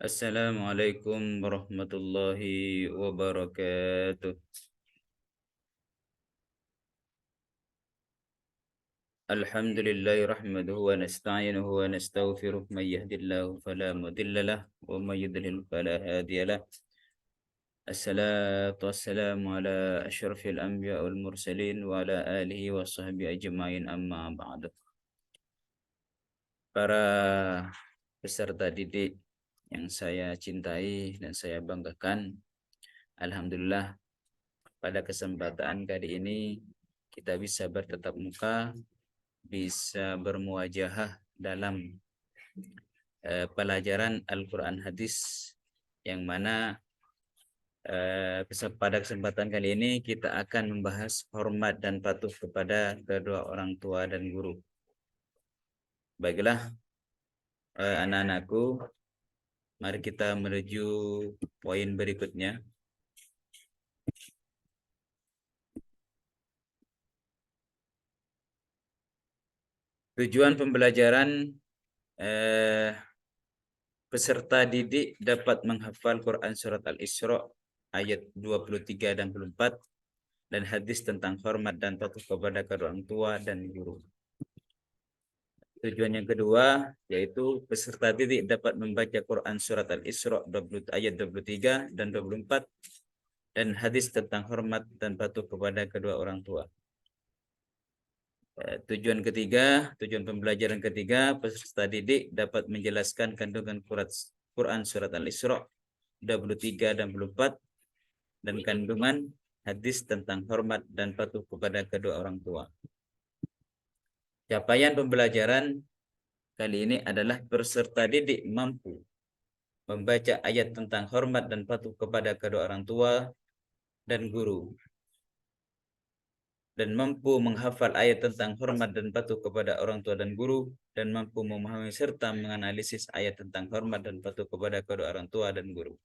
Assalamualaikum warahmatullahi wabarakatuh. Alhamdulillahi rahmaduhu wa nasta'inuhu wa nastaghfiruh man yahdihillahu fala mudilla lah wa man yudlil fala hadiya lah. Assalatu wassalamu ala asyrafil anbiya wal mursalin wa ala alihi wa sahbihi ajma'in amma ba'du. Para peserta didik yang saya cintai dan saya banggakan, alhamdulillah pada kesempatan kali ini kita bisa bertatap muka, bisa bermuajahah dalam pelajaran Al-Quran Hadis, yang mana pada kesempatan kali ini kita akan membahas hormat dan patuh kepada kedua orang tua dan guru. Baiklah, anak-anakku, mari kita menuju poin berikutnya. Tujuan pembelajaran peserta didik dapat menghafal Quran Surat Al-Isra ayat 23 dan 24 dan hadis tentang hormat dan patuh kepada kedua orang tua dan guru. Tujuan yang kedua yaitu peserta didik dapat membaca Quran Surat Al-Isra ayat 23 dan 24 dan hadis tentang hormat dan patuh kepada kedua orang tua. Tujuan pembelajaran ketiga, peserta didik dapat menjelaskan kandungan Quran Surat Al-Isra 23 dan 24 dan kandungan hadis tentang hormat dan patuh kepada kedua orang tua. Capaian pembelajaran kali ini adalah peserta didik mampu membaca ayat tentang hormat dan patuh kepada kedua orang tua dan guru, dan mampu menghafal ayat tentang hormat dan patuh kepada orang tua dan guru, dan mampu memahami serta menganalisis ayat tentang hormat dan patuh kepada kedua orang tua dan guru.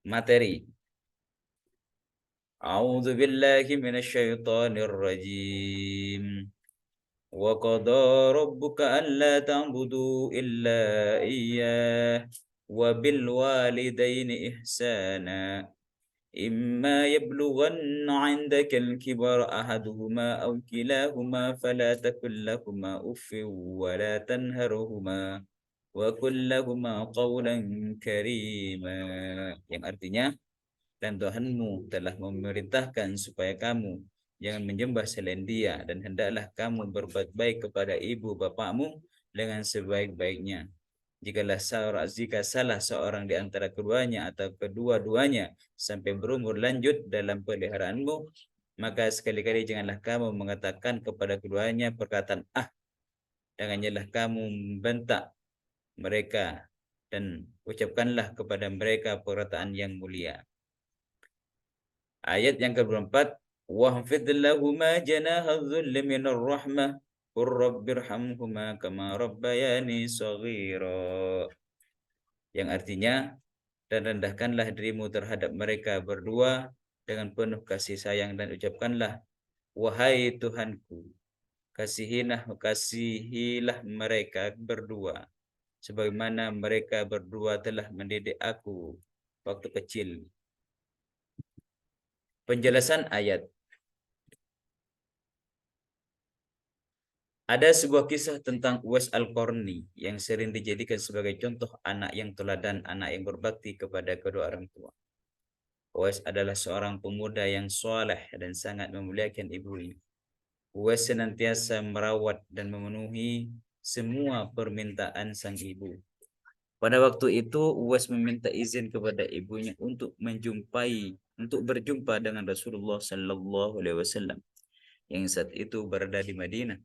Materi. A'udzu billahi minasyaitonir rajim. Wa qada rabbuka alla ta'budu illa iyyah wa bil walidaini ihsana. إما يبلغن عندك الكبر أحدهما أو كلاهما فلا تكن لهما أف ولا تنهرهما وقل لهما قولا كريما, yang artinya, dan Tuhanmu telah memerintahkan supaya kamu jangan menyembah selain Dia, dan hendaklah kamu berbuat baik kepada ibu bapakmu dengan sebaik-baiknya. Jika salah seorang di antara keduanya atau kedua-duanya sampai berumur lanjut dalam peliharaanmu, maka sekali-kali janganlah kamu mengatakan kepada keduanya perkataan "ah", dan janganlah kamu membentak mereka, dan ucapkanlah kepada mereka perkataan yang mulia. Ayat yang ke-4, wahfid lahuma janaha dhulli minar rahmah qur rabbirhamhuma kama rabbayani shaghira, yang artinya, dan rendahkanlah dirimu terhadap mereka berdua dengan penuh kasih sayang, dan ucapkanlah, wahai Tuhanku, kasihilah mereka berdua sebagaimana mereka berdua telah mendidik aku waktu kecil. Penjelasan ayat. Ada sebuah kisah tentang Uwais Al-Qarni yang sering dijadikan sebagai contoh anak yang teladan, anak yang berbakti kepada kedua orang tua. Uwais adalah seorang pemuda yang soleh dan sangat memuliakan ibunya. Uwais senantiasa merawat dan memenuhi semua permintaan sang ibu. Pada waktu itu Uwais meminta izin kepada ibunya untuk berjumpa dengan Rasulullah Sallallahu Alaihi Wasallam yang saat itu berada di Madinah.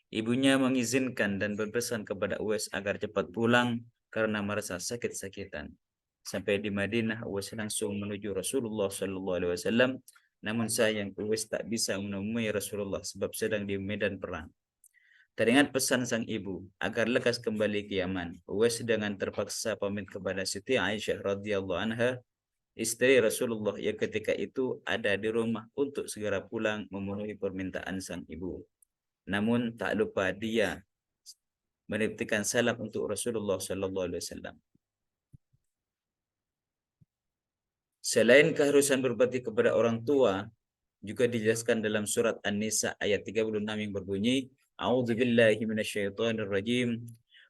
Ibunya mengizinkan dan berpesan kepada Uwais agar cepat pulang karena merasa sakit-sakitan. Sampai di Madinah, Uwais langsung menuju Rasulullah Sallallahu Alaihi Wasallam. Namun sayang, Uwais tak bisa menemui Rasulullah sebab sedang di medan perang. Teringat pesan sang ibu agar lekas kembali ke Yaman, Uwais dengan terpaksa pamit kepada Siti Aisyah radhiyallahu anha, istri Rasulullah yang ketika itu ada di rumah, untuk segera pulang memenuhi permintaan sang ibu. Namun tak lupa dia menitipkan salam untuk Rasulullah Sallallahu Alaihi Wasallam. Selain keharusan berbakti kepada orang tua, juga dijelaskan dalam surat An-Nisa ayat 36 yang berbunyi, A'udzubillahi minasyaitonirrajim.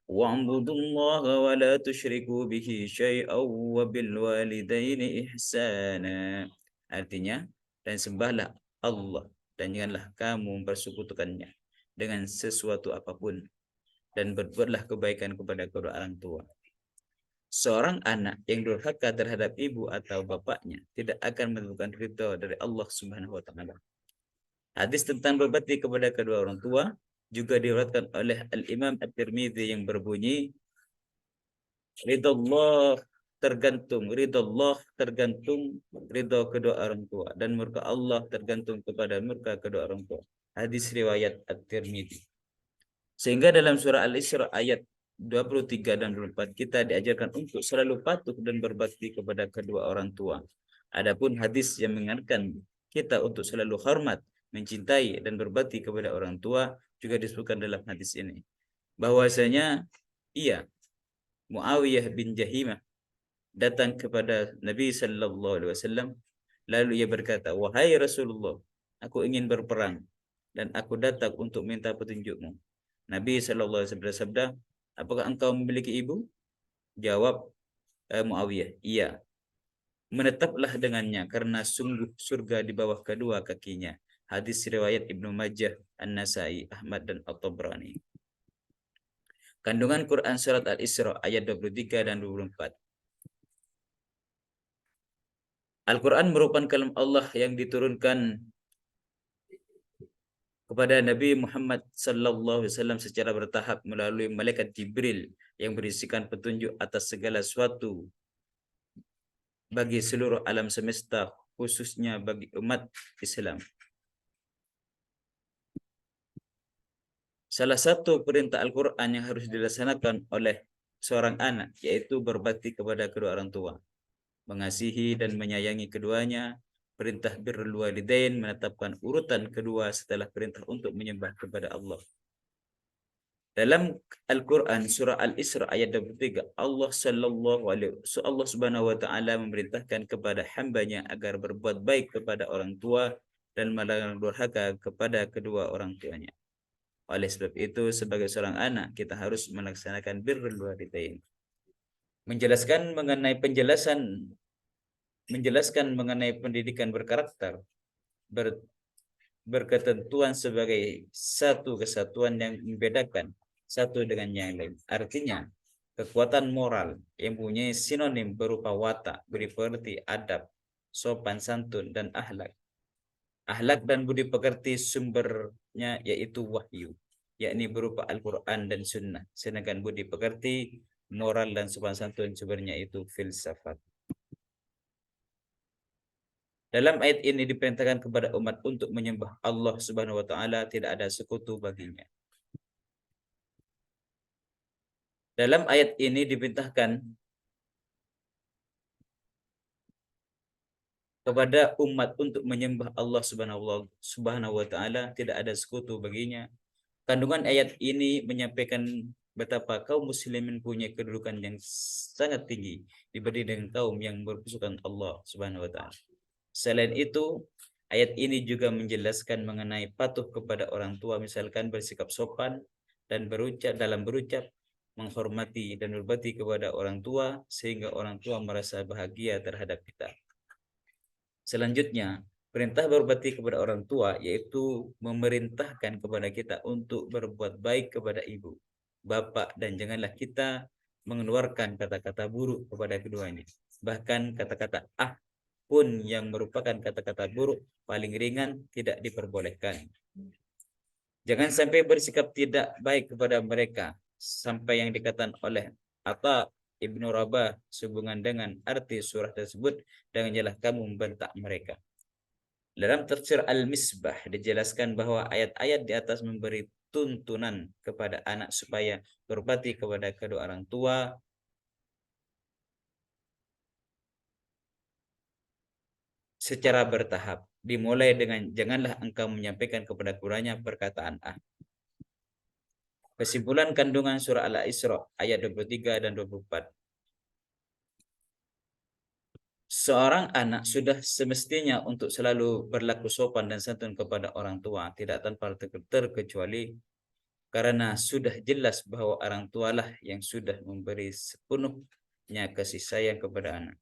Wa'budullaha wa la tusyriku bihi syai'aw wa bil walidaini ihsana. Artinya, dan sembahlah Allah dan janganlah kamu mempersekutukannya dengan sesuatu apapun dan berbuatlah kebaikan kepada kedua orang tua. Seorang anak yang durhaka terhadap ibu atau bapaknya tidak akan menemukan ridha dari Allah Subhanahu wa taala. Hadis tentang berbakti kepada kedua orang tua juga diriwayatkan oleh Al-Imam At-Tirmidzi yang berbunyi, ridha Allah tergantung ridha kedua orang tua dan murka Allah tergantung kepada murka kedua orang tua. Hadis riwayat At-Tirmidzi. Sehingga dalam surah Al-Isra ayat 23 dan 24 kita diajarkan untuk selalu patuh dan berbakti kepada kedua orang tua. Adapun hadis yang mengingatkan kita untuk selalu hormat, mencintai dan berbakti kepada orang tua juga disebutkan dalam hadis ini. Bahwasanya Muawiyah bin Jahimah datang kepada Nabi sallallahu alaihi wasallam lalu ia berkata, "Wahai Rasulullah, aku ingin berperang dan aku datang untuk minta petunjukmu." Nabi sallallahu alaihi wasallam bersabda, "Apakah engkau memiliki ibu?" Jawab Muawiyah, "Iya." "Menetaplah dengannya karena sungguh surga di bawah kedua kakinya." Hadis riwayat Ibnu Majah, An-Nasai, Ahmad dan At-Tabrani. Kandungan Quran surat Al-Isra ayat 23 dan 24. Al-Quran merupakan kalam Allah yang diturunkan kepada Nabi Muhammad sallallahu alaihi wasallam secara bertahap melalui malaikat Jibril yang berisikan petunjuk atas segala sesuatu bagi seluruh alam semesta, khususnya bagi umat Islam. Salah satu perintah Al-Quran yang harus dilaksanakan oleh seorang anak yaitu berbakti kepada kedua orang tua, mengasihi dan menyayangi keduanya. Perintah birrul walidain menetapkan urutan kedua setelah perintah untuk menyembah kepada Allah. Dalam Al-Quran surah Al-Isra ayat 23, Allah Subhanahu wa taala memerintahkan kepada hambanya agar berbuat baik kepada orang tua dan melarang durhaka kepada kedua orang tuanya. Oleh sebab itu, sebagai seorang anak kita harus melaksanakan birrul walidain. Menjelaskan mengenai pendidikan berkarakter, berketentuan sebagai satu kesatuan yang membedakan satu dengan yang lain. Artinya, kekuatan moral yang punya sinonim berupa watak, budi pekerti, adab, sopan santun, dan akhlak. Akhlak dan budi pekerti sumbernya yaitu wahyu, yakni berupa Al-Quran dan Sunnah. Sedangkan budi pekerti, moral dan sopan santun sumbernya itu filsafat. Dalam ayat ini diperintahkan kepada umat untuk menyembah Allah Subhanahu wa taala, tidak ada sekutu baginya. Dalam ayat ini diperintahkan kepada umat untuk menyembah Allah Subhanahu wa taala, tidak ada sekutu baginya. Kandungan ayat ini menyampaikan betapa kaum muslimin punya kedudukan yang sangat tinggi dibanding dengan kaum yang berpersekutuan Allah Subhanahu wa taala. Selain itu, ayat ini juga menjelaskan mengenai patuh kepada orang tua, misalkan bersikap sopan dan berucap, menghormati dan berbakti kepada orang tua sehingga orang tua merasa bahagia terhadap kita. Selanjutnya, perintah berbakti kepada orang tua yaitu memerintahkan kepada kita untuk berbuat baik kepada ibu, bapak, dan janganlah kita mengeluarkan kata-kata buruk kepada keduanya. Bahkan kata-kata pun yang merupakan kata-kata buruk paling ringan tidak diperbolehkan. Jangan sampai bersikap tidak baik kepada mereka sampai yang dikatakan oleh Atha Ibnu Rabah sehubungan dengan arti surah tersebut, dan janganlah kamu membentak mereka. Dalam tafsir Al-Misbah dijelaskan bahwa ayat-ayat di atas memberi tuntunan kepada anak supaya berbakti kepada kedua orang tua secara bertahap. Dimulai dengan janganlah engkau menyampaikan kepada keduanya perkataan Kesimpulan kandungan surah Al-Isra ayat 23 dan 24. Seorang anak sudah semestinya untuk selalu berlaku sopan dan santun kepada orang tua, tidak tanpa terkecuali karena sudah jelas bahwa orang tualah yang sudah memberi sepenuhnya kasih sayang kepada anak.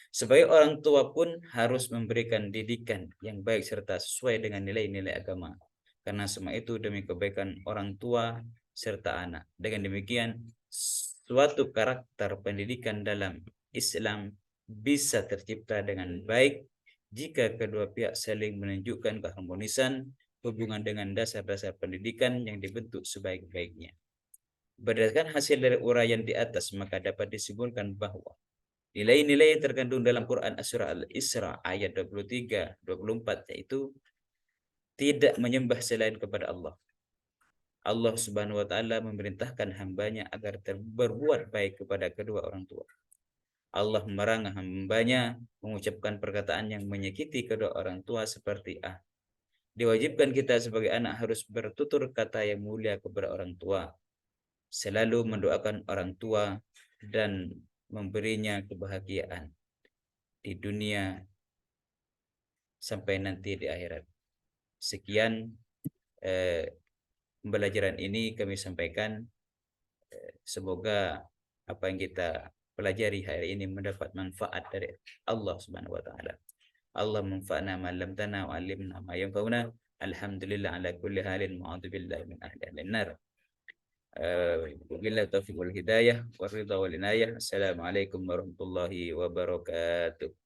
Sebagai orang tua pun harus memberikan didikan yang baik serta sesuai dengan nilai-nilai agama. Karena semua itu demi kebaikan orang tua serta anak. Dengan demikian, suatu karakter pendidikan dalam Islam bisa tercipta dengan baik jika kedua pihak saling menunjukkan keharmonisan hubungan dengan dasar-dasar pendidikan yang dibentuk sebaik-baiknya. Berdasarkan hasil dari uraian di atas, maka dapat disimpulkan bahwa nilai-nilai yang terkandung dalam Quran Surah Al-Isra ayat 23-24 yaitu tidak menyembah selain kepada Allah. Allah Subhanahu wa taala memerintahkan hambanya agar berbuat baik kepada kedua orang tua. Allah melarang hambanya mengucapkan perkataan yang menyakiti kedua orang tua seperti Diwajibkan kita sebagai anak harus bertutur kata yang mulia kepada orang tua, selalu mendoakan orang tua dan memberinya kebahagiaan di dunia sampai nanti di akhirat. Sekian pembelajaran ini kami sampaikan. Semoga apa yang kita pelajari hari ini mendapat manfaat dari Allah Subhanahu wa taala. Allah manfa'na ma 'allamtana wa 'allimna ma yanfa'una. Alhamdulillah ala kulli halin, ma'adzubillahi min ahli nar. Wabillahi taufiq wal hidayah, waridha wal inayah. Assalamualaikum warahmatullahi wabarakatuh.